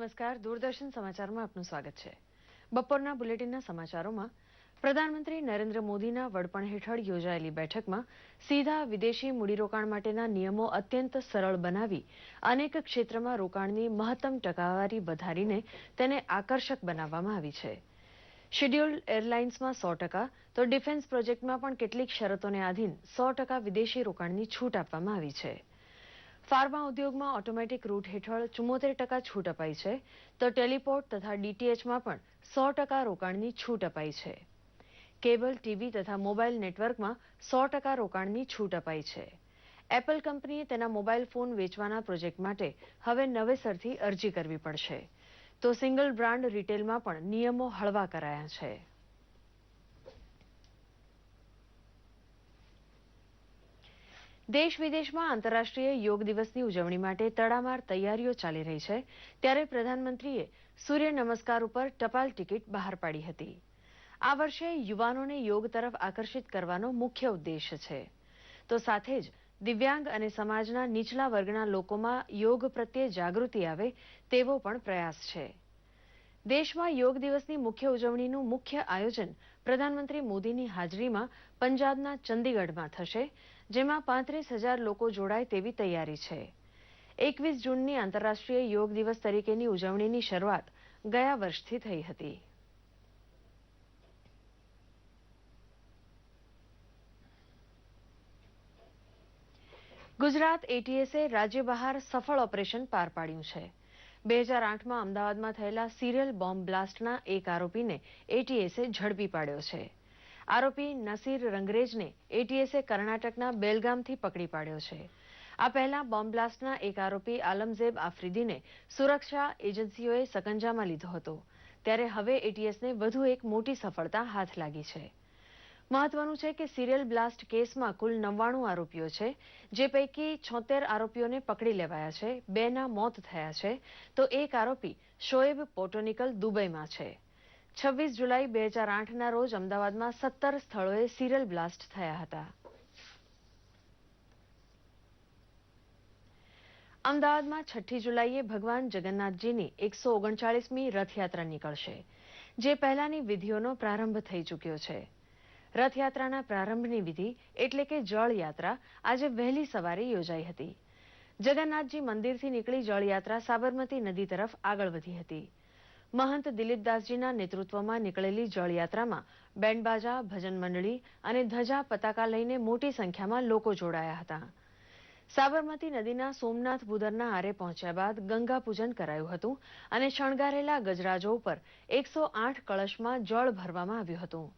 નમસ્કાર, દૂરદર્શન સમાચારમાં આપનું સ્વાગત છે. બપોરના બુલેટિનના સમાચારોમાં પ્રધાનમંત્રી નરેન્દ્ર મોદીના વડપણ હેઠળ યોજાયેલી બેઠકમાં સીધા વિદેશી મૂડીરોકાણ માટેના નિયમો અત્યંત સરળ બનાવી અનેક ક્ષેત્રમાં રોકાણની મહત્તમ ટકાવારી વધારીને તેને આકર્ષક બનાવવામાં આવી છે. શેડ્યુલ્ડ એરલાઇન્સમાં 100%, તો ડિફેન્સ પ્રોજેક્ટમાં પણ કેટલીક શરતોને આધીન 100% વિદેશી રોકાણની છૂટ આપવામાં આવી છે. ફાર્મા ઉદ્યોગમાં ઓટોમેટિક રૂટ હેઠળ 74% છૂટ અપાઈ છે, તો ટેલિપોર્ટ તથા ડીટીએચમાં પણ 100% રોકાણની છૂટ અપાઈ છે. કેબલ, ટીવી તથા મોબાઈલ નેટવર્કમાં 100% રોકાણની છૂટ અપાઈ છે. એપલ કંપનીએ તેના મોબાઈલ ફોન વેચવાના પ્રોજેક્ટ માટે હવે નવેસરથી અરજી કરવી પડશે, તો સિંગલ બ્રાન્ડ રિટેલમાં પણ નિયમો હળવા કરાયા છે. દેશ વિદેશમાં આંતરરાષ્ટ્રીય યોગ દિવસની ઉજવણી માટે તડામાર તૈયારીઓ ચાલી રહી છે, ત્યારે પ્રધાનમંત્રીએ સૂર્ય નમસ્કાર ઉપર ટપાલ ટિકિટ બહાર પાડી હતી. આ વર્ષે યુવાનોને યોગ તરફ આકર્ષિત કરવાનો મુખ્ય ઉદ્દેશ છે, તો સાથે જ દિવ્યાંગ અને સમાજના નીચલા વર્ગના લોકોમાં યોગ પ્રત્યે જાગૃતિ આવે તેવો પણ પ્રયાસ છે. દેશમાં યોગ દિવસની મુખ્ય ઉજવણીનું મુખ્ય આયોજન પ્રધાનમંત્રી મોદીની હાજરીમાં પંજાબના ચંદીગઢમાં થશે, જેમાં 35,000 લોકો જોડાય તેવી તૈયારી છે. 21 જૂનની આંતરરાષ્ટ્રીય યોગ દિવસ તરીકેની ઉજવણીની શરૂઆત ગયા વર્ષથી થઈ હતી. ગુજરાત એટીએસે રાજ્ય બહાર સફળ ઓપરેશન પાર પાડ્યું છે. 2008માં અમદાવાદમાં થયેલા સિરિયલ બોમ્બ બ્લાસ્ટના એક આરોપીને એટીએસે ઝડપી પાડ્યો છે. આરોપી નસીર રંગરેજને એટીએસે કર્ણાટકના બેલગામથી પકડી પાડ્યો છે. આ પહેલા બોમ્બ બ્લાસ્ટના એક આરોપી આલમઝેબ આફ્રિદીને સુરક્ષા એજન્સીઓએ સકંજામાં લીધો હતો, ત્યારે હવે એટીએસને વધુ એક મોટી સફળતા હાથ લાગી છે. મહત્વનું છે કે સિરિયલ બ્લાસ્ટ કેસમાં કુલ 99 આરોપીઓ છે, જે પૈકી 76 આરોપીઓને પકડી લેવાયા છે, 2ના મોત થયા છે, તો એક આરોપી શોએબ પોટોનિકલ દુબઈમાં છે. 26 જુલાઈ 2008ના રોજ અમદાવાદમાં 17 સ્થળોએ સિરિયલ બ્લાસ્ટ થયા હતા. અમદાવાદમાં 6ઠ્ઠી જુલાઈએ ભગવાન જગન્નાથજીની 139મી રથયાત્રા નીકળશે, જે પહેલાની વિધિઓનો પ્રારંભ થઈ ચૂક્યો છે. રથયાત્રાના પ્રારંભની વિધિ એટલે કે જળયાત્રા આજે વહેલી સવારે યોજાઈ હતી. જગન્નાથજી મંદિરથી નીકળી જળયાત્રા સાબરમતી નદી તરફ આગળ વધી હતી. મહંત દિલીપદાસજીના નેતૃત્વમાં નીકળેલી જળયાત્રામાં બેન્ડબાજા, ભજન મંડળી અને ધજા પતાકા લઈને મોટી સંખ્યામાં લોકો જોડાયા હતા. સાબરમતી નદીના સોમનાથ ભૂદરના આરે પહોંચ્યા બાદ ગંગા પૂજન કરાયું હતું અને શણગારેલા ગજરાજો ઉપર 108 કળશમાં જળ ભરવામાં આવ્યું હતું.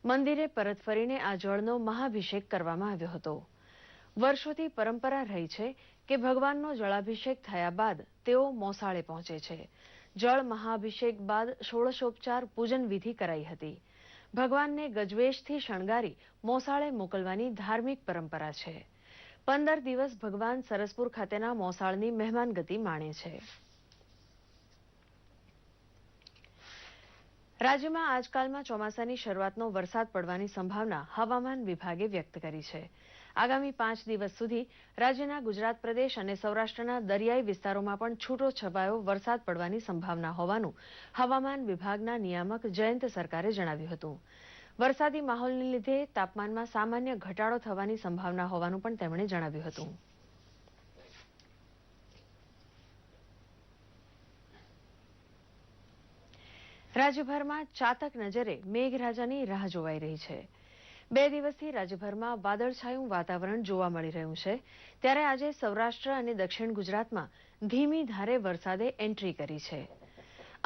મંદિરે પરત ફરીને આ જળનો મહાભિષેક કરવામાં આવ્યો હતો. વર્ષોથી પરંપરા રહી છે કે ભગવાનનો જળાભિષેક થયા બાદ તેઓ મોસાળે પહોંચે છે. જળ મહાભિષેક બાદ ષોડશોપચાર પૂજન વિધિ કરાઈ હતી. ભગવાનને ગજવેશથી શણગારી મોસાળે મોકલવાની ધાર્મિક પરંપરા છે. 15 દિવસ ભગવાન સરસપુર ખાતેના મોસાળની મહેમાનગતિ માણે છે. રાજ્યમાં આજકાલમાં ચોમાસાની શરૂઆતનો વરસાદ પડવાની સંભાવના હવામાન વિભાગે વ્યક્ત કરી છે. આગામી 5 દિવસ સુધી રાજ્યના ગુજરાત પ્રદેશ અને સૌરાષ્ટ્રના દરિયાઈ વિસ્તારોમાં પણ છૂટો છવાયો વરસાદ પડવાની સંભાવના હોવાનું હવામાન વિભાગના નિયામક જયંત સરકારે જણાવ્યું હતું. વરસાદી માહોલને લીધે તાપમાનમાં સામાન્ય ઘટાડો થવાની સંભાવના હોવાનું પણ તેમણે જણાવ્યું હતું. રાજ્યભરમાં ચાતક નજરે મેઘરાજાની રાહ જોવાઈ રહી છે. 2 દિવસથી રાજ્યભરમાં વાદળછાયું વાતાવરણ જોવા મળી રહ્યું છે, ત્યારે આજે સૌરાષ્ટ્ર અને દક્ષિણ ગુજરાતમાં ધીમી ધારે વરસાદે એન્ટ્રી કરી છે.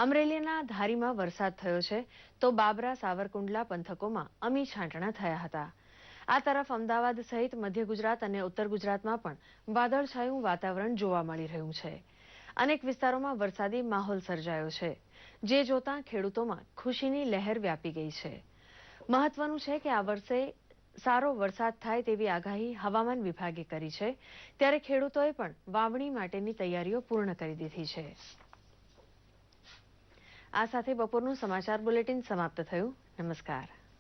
અમરેલીના ધારીમાં વરસાદ થયો છે, તો બાબરા, સાવરકુંડલા પંથકોમાં અમી છાંટણા થયા હતા. આ તરફ અમદાવાદ સહિત મધ્ય ગુજરાત અને ઉત્તર ગુજરાતમાં પણ વાદળછાયું વાતાવરણ જોવા મળી રહ્યું છે. અનેક વિસ્તારોમાં વરસાદી માહોલ સર્જાયો છે, જે જોતા ખેડૂતોમાં ખુશીની લહેર વ્યાપી ગઈ છે. મહત્વનું છે કે આ વર્ષે સારો વરસાદ થાય તેવી આગાહી હવામાન વિભાગે કરી છે, ત્યારે ખેડૂતોએ પણ વાવણી માટેની તૈયારીઓ પૂર્ણ કરી દીધી છે. આ સાથે બપોરનું સમાચાર બુલેટિન સમાપ્ત થયું. નમસ્કાર.